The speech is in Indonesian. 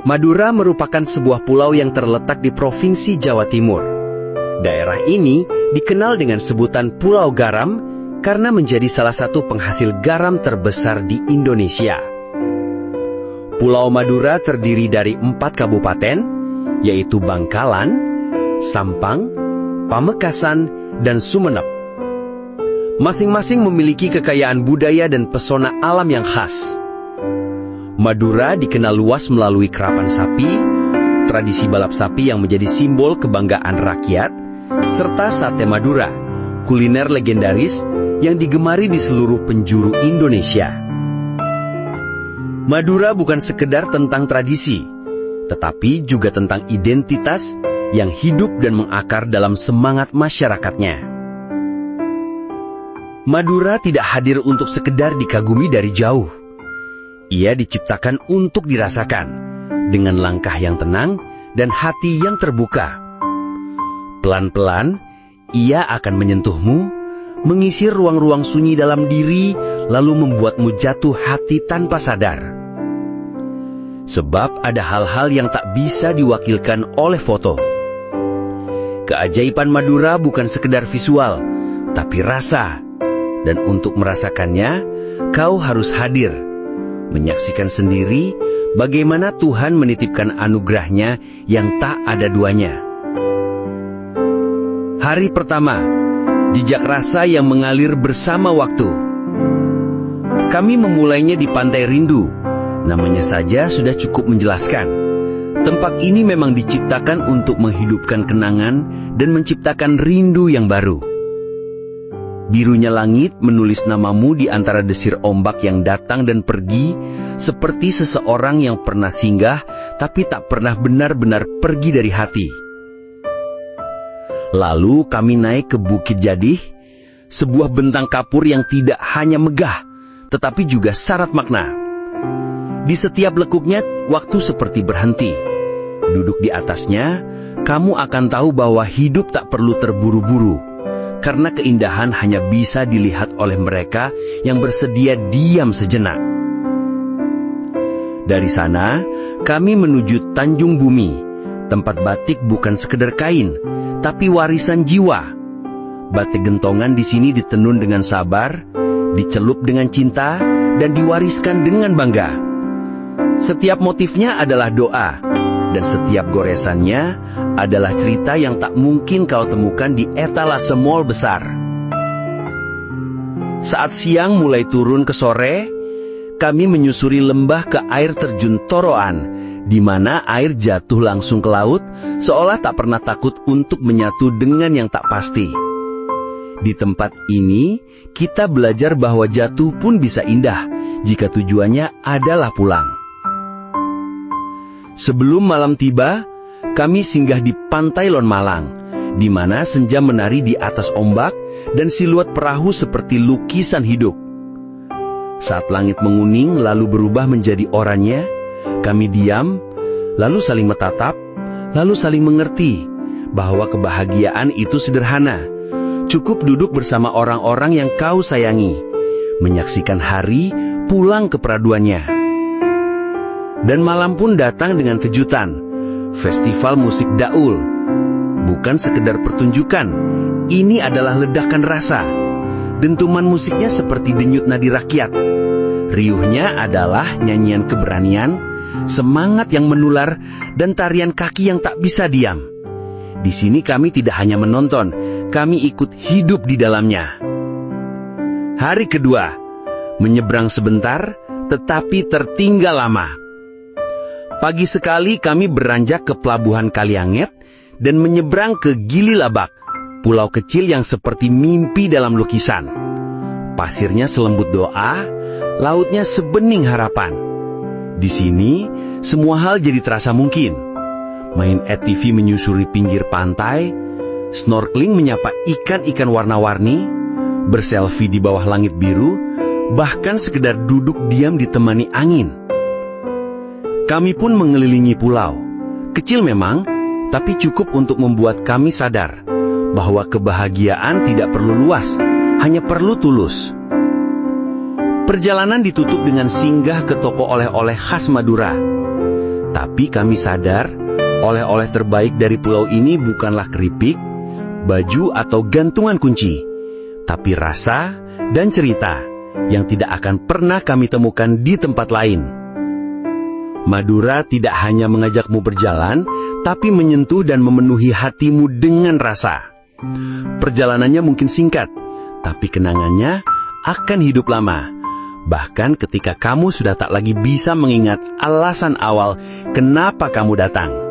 Madura merupakan sebuah pulau yang terletak di Provinsi Jawa Timur. Daerah ini dikenal dengan sebutan Pulau Garam karena menjadi salah satu penghasil garam terbesar di Indonesia. Pulau Madura terdiri dari 4 kabupaten, yaitu Bangkalan, Sampang, Pamekasan, dan Sumeneb. Masing-masing memiliki kekayaan budaya dan pesona alam yang khas. Madura dikenal luas melalui kerapan sapi, tradisi balap sapi yang menjadi simbol kebanggaan rakyat, serta sate Madura, kuliner legendaris yang digemari di seluruh penjuru Indonesia. Madura bukan sekedar tentang tradisi, tetapi juga tentang identitas yang hidup dan mengakar dalam semangat masyarakatnya. Madura tidak hadir untuk sekedar dikagumi dari jauh. Ia diciptakan untuk dirasakan, dengan langkah yang tenang dan hati yang terbuka. Pelan-pelan, ia akan menyentuhmu, mengisi ruang-ruang sunyi dalam diri, lalu membuatmu jatuh hati tanpa sadar. Sebab ada hal-hal yang tak bisa diwakilkan oleh foto. Keajaiban Madura bukan sekedar visual, tapi rasa. Dan untuk merasakannya, kau harus hadir, menyaksikan sendiri bagaimana Tuhan menitipkan anugerahnya yang tak ada duanya. Hari pertama, jejak rasa yang mengalir bersama waktu. Kami memulainya di Pantai Rindu. Namanya saja sudah cukup menjelaskan. Tempat ini memang diciptakan untuk menghidupkan kenangan dan menciptakan rindu yang baru. Birunya langit menulis namamu di antara desir ombak yang datang dan pergi, seperti seseorang yang pernah singgah tapi tak pernah benar-benar pergi dari hati. Lalu kami naik ke Bukit Jadih, sebuah bentang kapur yang tidak hanya megah, tetapi juga syarat makna. Di setiap lekuknya, waktu seperti berhenti. Duduk di atasnya, kamu akan tahu bahwa hidup tak perlu terburu-buru, karena keindahan hanya bisa dilihat oleh mereka yang bersedia diam sejenak. Dari sana, kami menuju Tanjung Bumi, tempat batik bukan sekedar kain, tapi warisan jiwa. Batik gentongan di sini ditenun dengan sabar, dicelup dengan cinta, dan diwariskan dengan bangga. Setiap motifnya adalah doa, dan setiap goresannya adalah cerita yang tak mungkin kau temukan di etalase mall besar. Saat siang mulai turun ke sore, kami menyusuri lembah ke air terjun Toroan, di mana air jatuh langsung ke laut, seolah tak pernah takut untuk menyatu dengan yang tak pasti. Di tempat ini, kita belajar bahwa jatuh pun bisa indah, jika tujuannya adalah pulang. Sebelum malam tiba, kami singgah di Pantai Lon Malang, di mana senja menari di atas ombak dan siluet perahu seperti lukisan hidup. Saat langit menguning lalu berubah menjadi oranye, kami diam, lalu saling menatap, lalu saling mengerti bahwa kebahagiaan itu sederhana. Cukup duduk bersama orang-orang yang kau sayangi, menyaksikan hari pulang ke peraduannya. Dan malam pun datang dengan kejutan, festival musik Daul. Bukan sekedar pertunjukan, ini adalah ledakan rasa. Dentuman musiknya seperti denyut nadi rakyat. Riuhnya adalah nyanyian keberanian, semangat yang menular, dan tarian kaki yang tak bisa diam. Di sini kami tidak hanya menonton, kami ikut hidup di dalamnya. Hari kedua, menyeberang sebentar, tetapi tertinggal lama. Pagi sekali kami beranjak ke Pelabuhan Kalianget dan menyeberang ke Gili Labak, pulau kecil yang seperti mimpi dalam lukisan. Pasirnya selembut doa, lautnya sebening harapan. Di sini, semua hal jadi terasa mungkin. Main ATV menyusuri pinggir pantai, snorkeling menyapa ikan-ikan warna-warni, berselfie di bawah langit biru, bahkan sekedar duduk diam ditemani angin. Kami pun mengelilingi pulau. Kecil memang, tapi cukup untuk membuat kami sadar bahwa kebahagiaan tidak perlu luas, hanya perlu tulus. Perjalanan ditutup dengan singgah ke toko oleh-oleh khas Madura. Tapi kami sadar, oleh-oleh terbaik dari pulau ini bukanlah keripik, baju atau gantungan kunci, tapi rasa dan cerita yang tidak akan pernah kami temukan di tempat lain. Madura tidak hanya mengajakmu berjalan, tapi menyentuh dan memenuhi hatimu dengan rasa. Perjalanannya mungkin singkat, tapi kenangannya akan hidup lama. Bahkan ketika kamu sudah tak lagi bisa mengingat alasan awal kenapa kamu datang.